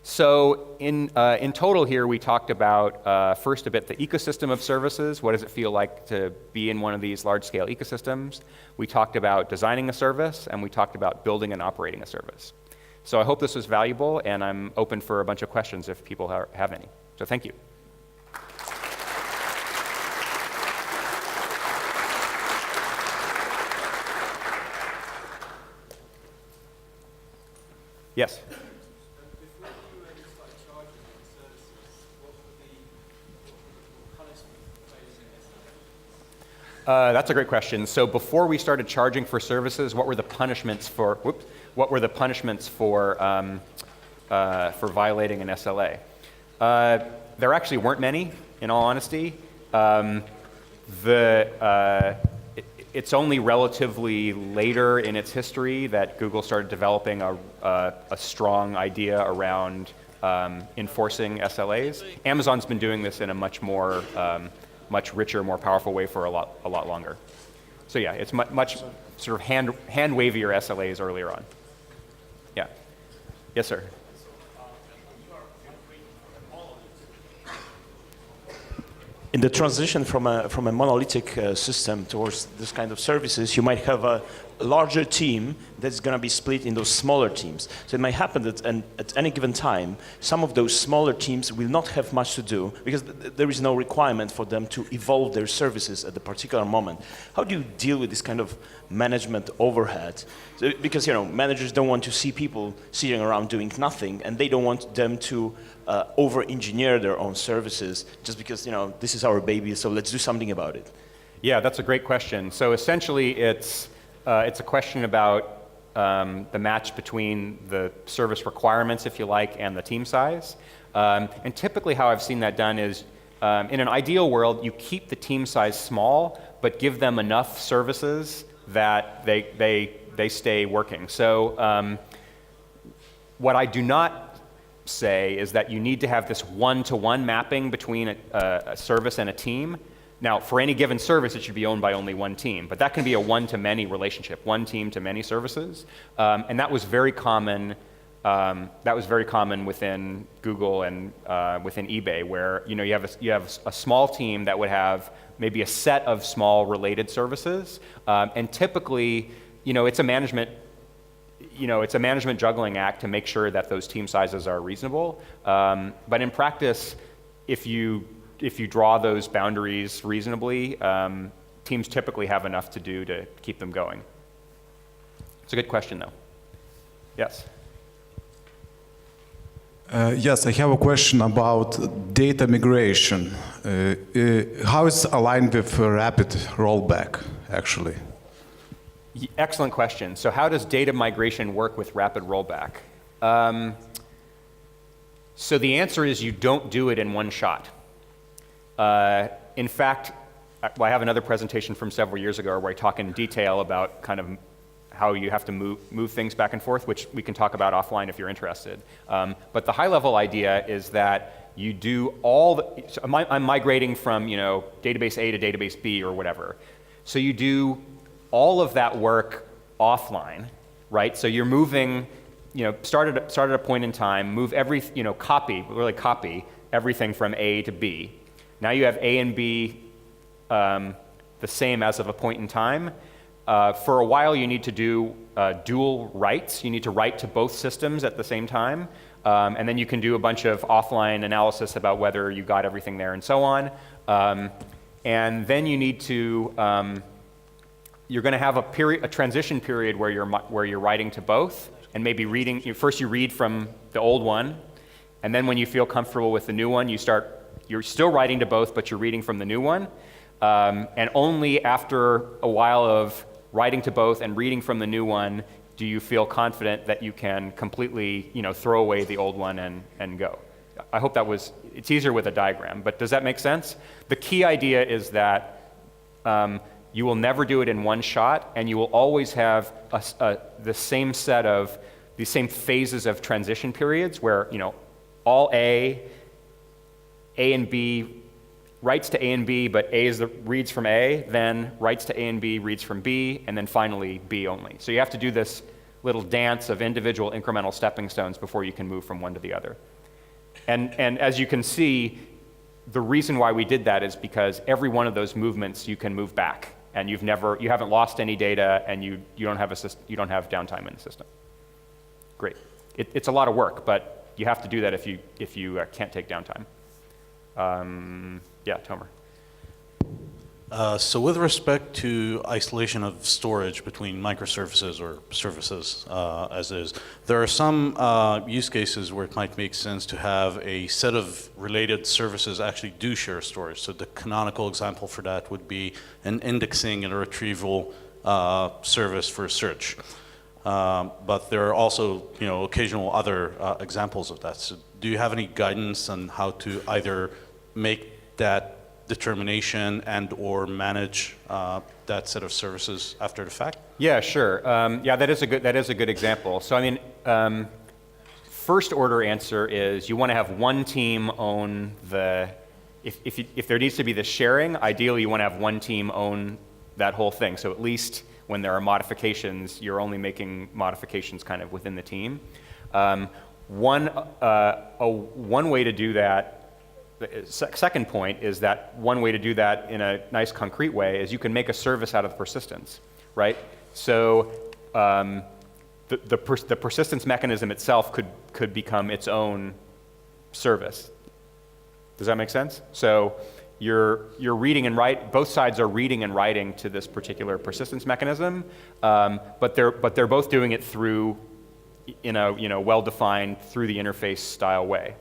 So in total here, we talked about first a bit the ecosystem of services. What does it feel like to be in one of these large-scale ecosystems? We talked about designing a service, and we talked about building and operating a service. So I hope this was valuable, and I'm open for a bunch of questions if people have any. So thank you. Yes? That's a great question. So before we started charging for services, what were the punishments for violating an SLA? There actually weren't many, in all honesty. It's only relatively later in its history that Google started developing a strong idea around enforcing SLAs. Amazon's been doing this in a much richer, more powerful way for a lot longer. So yeah, it's much sort of hand wavier SLAs earlier on. Yeah. Yes, sir. In the transition from a monolithic system towards this kind of services, you might have a larger team that's going to be split in those smaller teams. So it might happen that at any given time, some of those smaller teams will not have much to do because there is no requirement for them to evolve their services at the particular moment. How do you deal with this kind of management overhead? So, because managers don't want to see people sitting around doing nothing, and they don't want them to over-engineer their own services just because this is our baby, so let's do something about it. Yeah, that's a great question. So essentially, it's a question about the match between the service requirements, if you like, and the team size. And typically how I've seen that done is, in an ideal world, you keep the team size small, but give them enough services that they stay working. So what I do not say is that you need to have this one-to-one mapping between a service and a team. Now, for any given service, it should be owned by only one team, but that can be a one-to-many relationship, one team to many services, and that was very common. Within Google and within eBay, where you have a small team that would have maybe a set of small related services, and typically, it's a management juggling act to make sure that those team sizes are reasonable. But in practice, if you draw those boundaries reasonably, teams typically have enough to do to keep them going. It's a good question, though. Yes? Yes, I have a question about data migration. How is it aligned with rapid rollback, actually? Excellent question. So how does data migration work with rapid rollback? So the answer is you don't do it in one shot. In fact, I have another presentation from several years ago where I talk in detail about kind of how you have to move things back and forth, which we can talk about offline if you're interested. But the high-level idea is that you do so I'm migrating from database A to database B or whatever. So you do all of that work offline, right? So you're moving, start at a point in time, move copy everything from A to B. Now you have A and B the same as of a point in time. For a while, you need to do dual writes. You need to write to both systems at the same time. And then you can do a bunch of offline analysis about whether you got everything there and so on. And then you need to, you're going to have a transition period where you're writing to both, and maybe reading. First you read from the old one, and then when you feel comfortable with the new one, you're still writing to both, but you're reading from the new one. And only after a while of writing to both and reading from the new one do you feel confident that you can completely, throw away the old one and go. I hope it's easier with a diagram, but does that make sense? The key idea is that you will never do it in one shot, and you will always have the same set of, these same phases of transition periods where, all A and B, writes to A and B, but reads from A, then writes to A and B, reads from B, and then finally B only. So you have to do this little dance of individual incremental stepping stones before you can move from one to the other. And as you can see, the reason why we did that is because every one of those movements you can move back, and you haven't lost any data, and you don't have downtime in the system. Great. It's a lot of work, but you have to do that if you can't take downtime. Yeah, Tomer. So with respect to isolation of storage between microservices or services as is, there are some use cases where it might make sense to have a set of related services actually do share storage. So the canonical example for that would be an indexing and a retrieval service for search. But there are also, occasional other examples of that. So do you have any guidance on how to either make that determination and or manage that set of services after the fact? Yeah, sure. Yeah, that is a good example. So I mean, first order answer is you want to have one team own if there needs to be the sharing, ideally you want to have one team own that whole thing. So at least when there are modifications, you're only making modifications kind of within the team. One way to do that, the second point is that one way to do that in a nice concrete way is you can make a service out of persistence, right? So the persistence mechanism itself could become its own service. Does that make sense? So you're reading and both sides are reading and writing to this particular persistence mechanism, but they're both doing it through in a well-defined through the interface style way.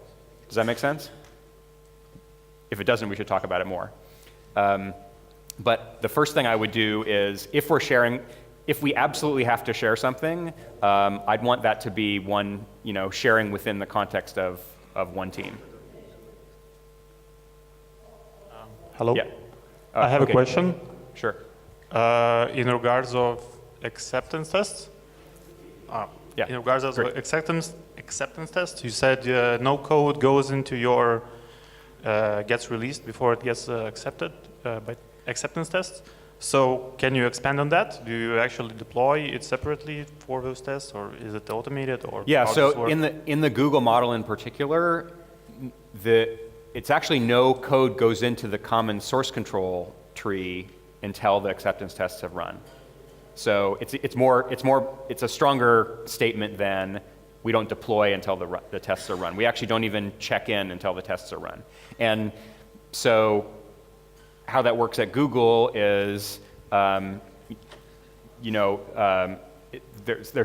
Does that make sense? If it doesn't, we should talk about it more. But the first thing I would do is, if we absolutely have to share something, I'd want that to be one, sharing within the context of one team. Hello? Yeah. I have a question. Sure. In regards of acceptance tests? Yeah. In regards of Great. acceptance tests, you said no code goes into your gets released before it gets accepted by acceptance tests. So can you expand on that? Do you actually deploy it separately for those tests, or is it automated? Or yeah. So in the Google model in particular, it's actually no code goes into the common source control tree until the acceptance tests have run. So it's a stronger statement than we don't deploy until the tests are run. We actually don't even check in until the tests are run. And so how that works at Google is, they're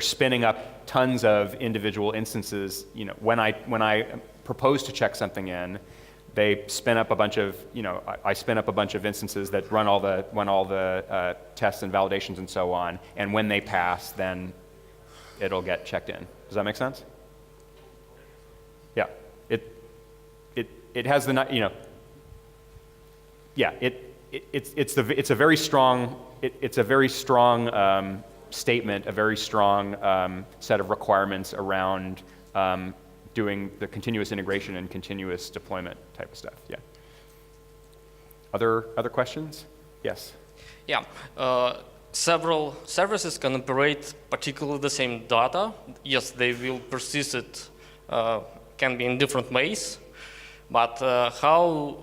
spinning up tons of individual instances. When I propose to check something in, they spin up a bunch of, I spin up a bunch of instances that run all the tests and validations and so on. And when they pass, then it'll get checked in. Does that make sense? Yeah. It has the, yeah. It's a very strong statement, a very strong set of requirements around doing the continuous integration and continuous deployment type of stuff. Yeah. Other questions? Yes. Yeah. Several services can operate particularly the same data. Yes, they will persist it, can be in different ways. But how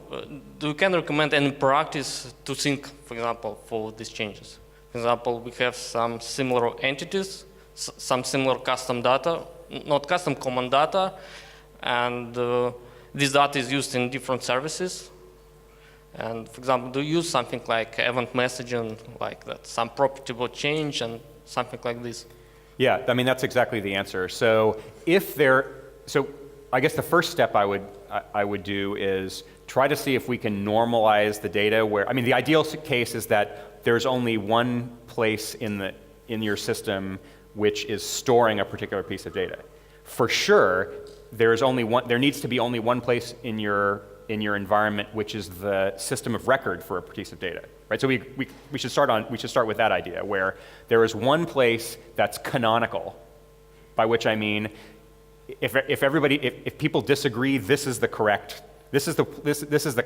do you can recommend any practice to sync, for example, for these changes? For example, we have some similar entities, some similar custom data not custom common data, and this data is used in different services. And for example, do you use something like event messaging, like that some property will change and something like this? Yeah, I mean, that's exactly the answer. So I guess the first step I would do is try to see if we can normalize the data where, I mean, the ideal case is that there's only one place in your system which is storing a particular piece of data. For sure, there needs to be only one place in your environment which is the system of record for a piece of data, right? So we should start with that idea where there is one place that's canonical, by which I mean if people disagree, this is the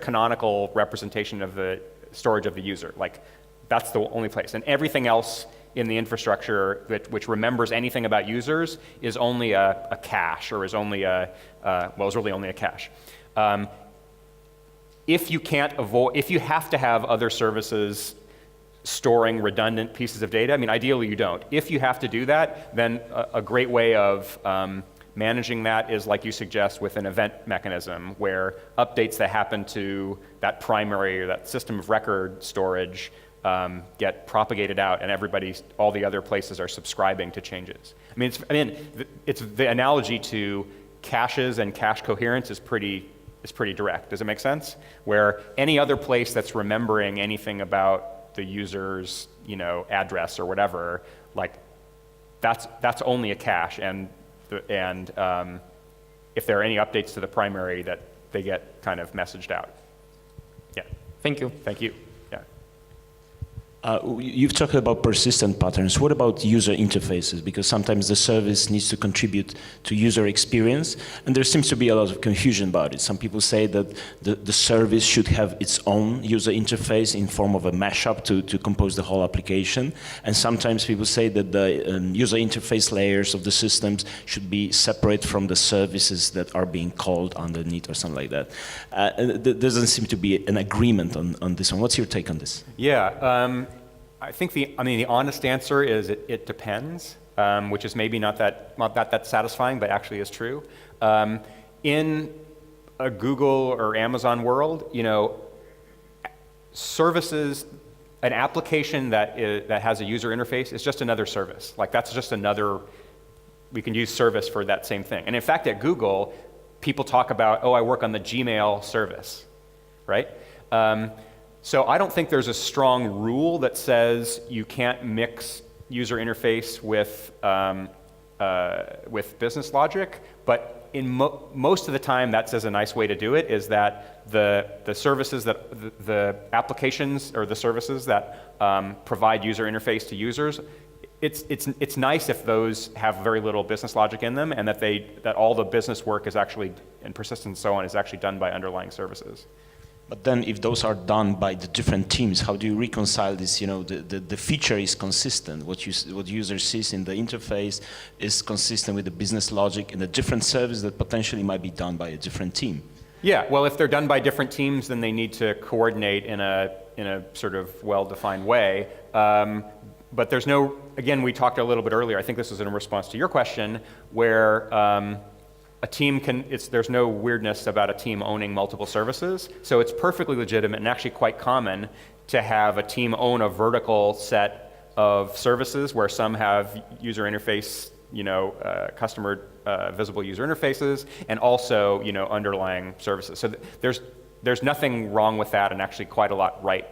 canonical representation of the storage of the user. Like that's the only place, and everything else in the infrastructure which remembers anything about users is only a cache, or is only is really only a cache. If you have to have other services storing redundant pieces of data, I mean, ideally you don't. If you have to do that, then a great way of managing that is like you suggest with an event mechanism where updates that happen to that primary or that system of record storage get propagated out, and all the other places are subscribing to changes. I mean, it's the analogy to caches and cache coherence is pretty direct. Does it make sense? Where any other place that's remembering anything about the user's, address or whatever, like that's only a cache, and if there are any updates to the primary, that they get kind of messaged out. Yeah. Thank you. Thank you. You've talked about persistent patterns. What about user interfaces? Because sometimes the service needs to contribute to user experience, and there seems to be a lot of confusion about it. Some people say that the service should have its own user interface in form of a mashup to compose the whole application, and sometimes people say that the user interface layers of the systems should be separate from the services that are being called underneath or something like that. There doesn't seem to be an agreement on this one. What's your take on this? Yeah. I think the honest answer is it depends, which is maybe not that satisfying, but actually is true. In a Google or Amazon world, services, an application that has a user interface is just another service. Like that's just another. We can use service for that same thing. And in fact, at Google, people talk about, I work on the Gmail service, right? So I don't think there's a strong rule that says you can't mix user interface with business logic, but in most of the time that says a nice way to do it is that the services that the applications or the services that provide user interface to users, it's nice if those have very little business logic in them, and that all the business work is actually, and persistence and so on, is actually done by underlying services. But then if those are done by the different teams, how do you reconcile this? The feature is consistent. What user sees in the interface is consistent with the business logic in a different service that potentially might be done by a different team. Yeah, well, if they're done by different teams, then they need to coordinate in a sort of well-defined way. But there's again, we talked a little bit earlier, I think this was in response to your question, where a team there's no weirdness about a team owning multiple services, so it's perfectly legitimate and actually quite common to have a team own a vertical set of services where some have user interface, customer visible user interfaces, and also underlying services. So there's nothing wrong with that, and actually quite a lot right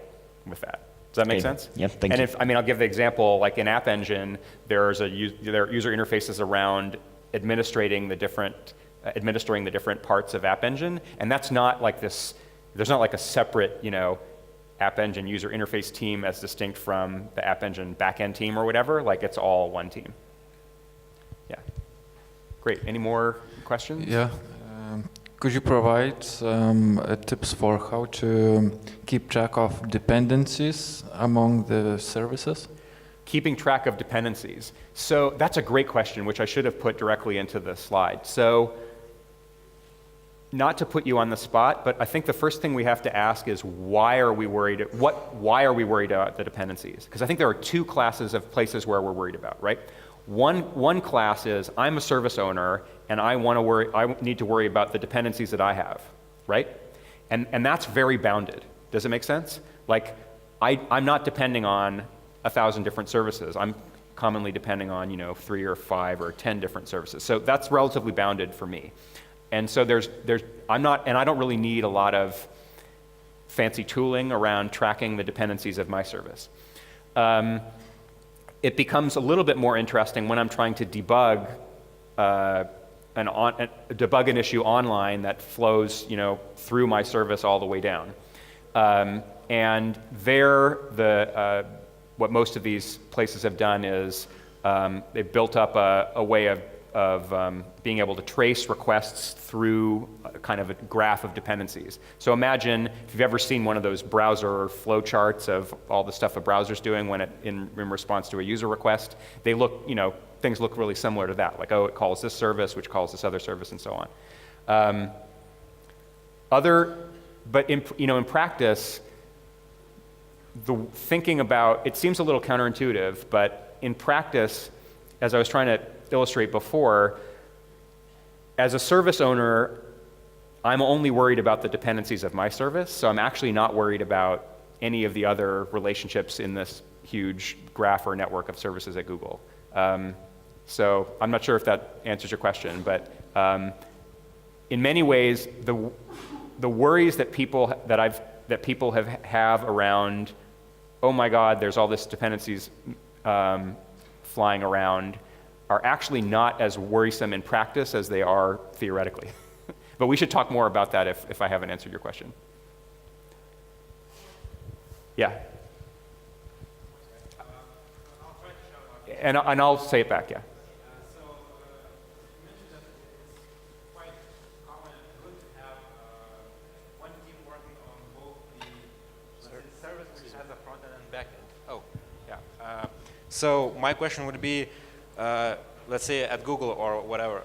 with that. Does that make sense? Yeah, thank you. And I'll give the example, like in App Engine, there are user interfaces around administering the different parts of App Engine, and that's not like this. There's not like a separate, App Engine user interface team as distinct from the App Engine backend team or whatever. Like it's all one team. Yeah. Great. Any more questions? Yeah. Could you provide tips for how to keep track of dependencies among the services? Keeping track of dependencies. So that's a great question, which I should have put directly into the slide. So not to put you on the spot, but I think the first thing we have to ask is why are we worried about the dependencies? Because I think there are two classes of places where we're worried about, right? One class is I'm a service owner and I need to worry about the dependencies that I have, right? And that's very bounded. Does it make sense? Like, I'm not depending on 1,000 different services. I'm commonly depending on, 3 or 5 or 10 different services. So that's relatively bounded for me. And so I don't really need a lot of fancy tooling around tracking the dependencies of my service. It becomes a little bit more interesting when I'm trying to debug an issue online that flows, through my service all the way down. And there, what most of these places have done is they've built up a way of being able to trace requests through a kind of a graph of dependencies. So imagine if you've ever seen one of those browser flow charts of all the stuff a browser's doing when in response to a user request, they look, things look really similar to that. Like, oh, it calls this service, which calls this other service, and so on. But in practice, thinking about, it seems a little counterintuitive, but in practice, as I was trying to illustrate before, as a service owner, I'm only worried about the dependencies of my service, so I'm actually not worried about any of the other relationships in this huge graph or network of services at Google. So I'm not sure if that answers your question, but in many ways, the worries that people have around, oh my God, there's all this dependencies flying around, are actually not as worrisome in practice as they are theoretically. But we should talk more about that if I haven't answered your question. Yeah. And I'll say it back, yeah. So my question would be, let's say at Google or whatever,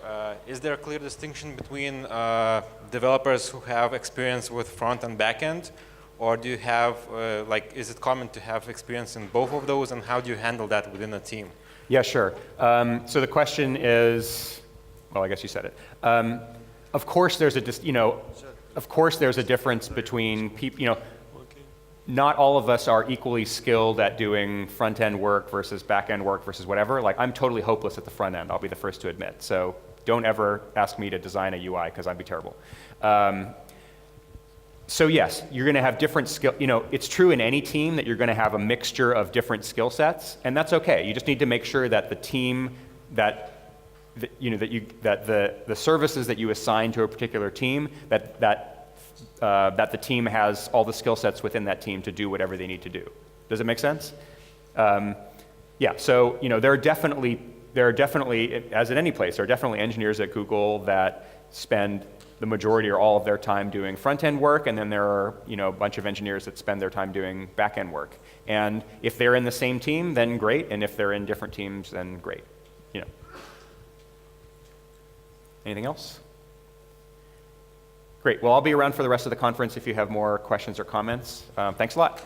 is there a clear distinction between developers who have experience with front and back end, or do you have, is it common to have experience in both of those, and how do you handle that within a team? Yeah, sure. So the question is, well, I guess you said it. Of course, there's a difference between people. Not all of us are equally skilled at doing front-end work versus back-end work versus whatever. Like, I'm totally hopeless at the front end, I'll be the first to admit. So don't ever ask me to design a UI, because I'd be terrible. So yes, you're going to have different skill. It's true in any team that you're going to have a mixture of different skill sets, and that's okay. You just need to make sure that the team that the services that you assign to a particular team, that the team has all the skill sets within that team to do whatever they need to do. Does it make sense? Yeah, so there are definitely, as in any place, there are definitely engineers at Google that spend the majority or all of their time doing front-end work, and then there are a bunch of engineers that spend their time doing back-end work. And if they're in the same team, then great, and if they're in different teams, then great. Anything else? Great. Well, I'll be around for the rest of the conference if you have more questions or comments. Thanks a lot.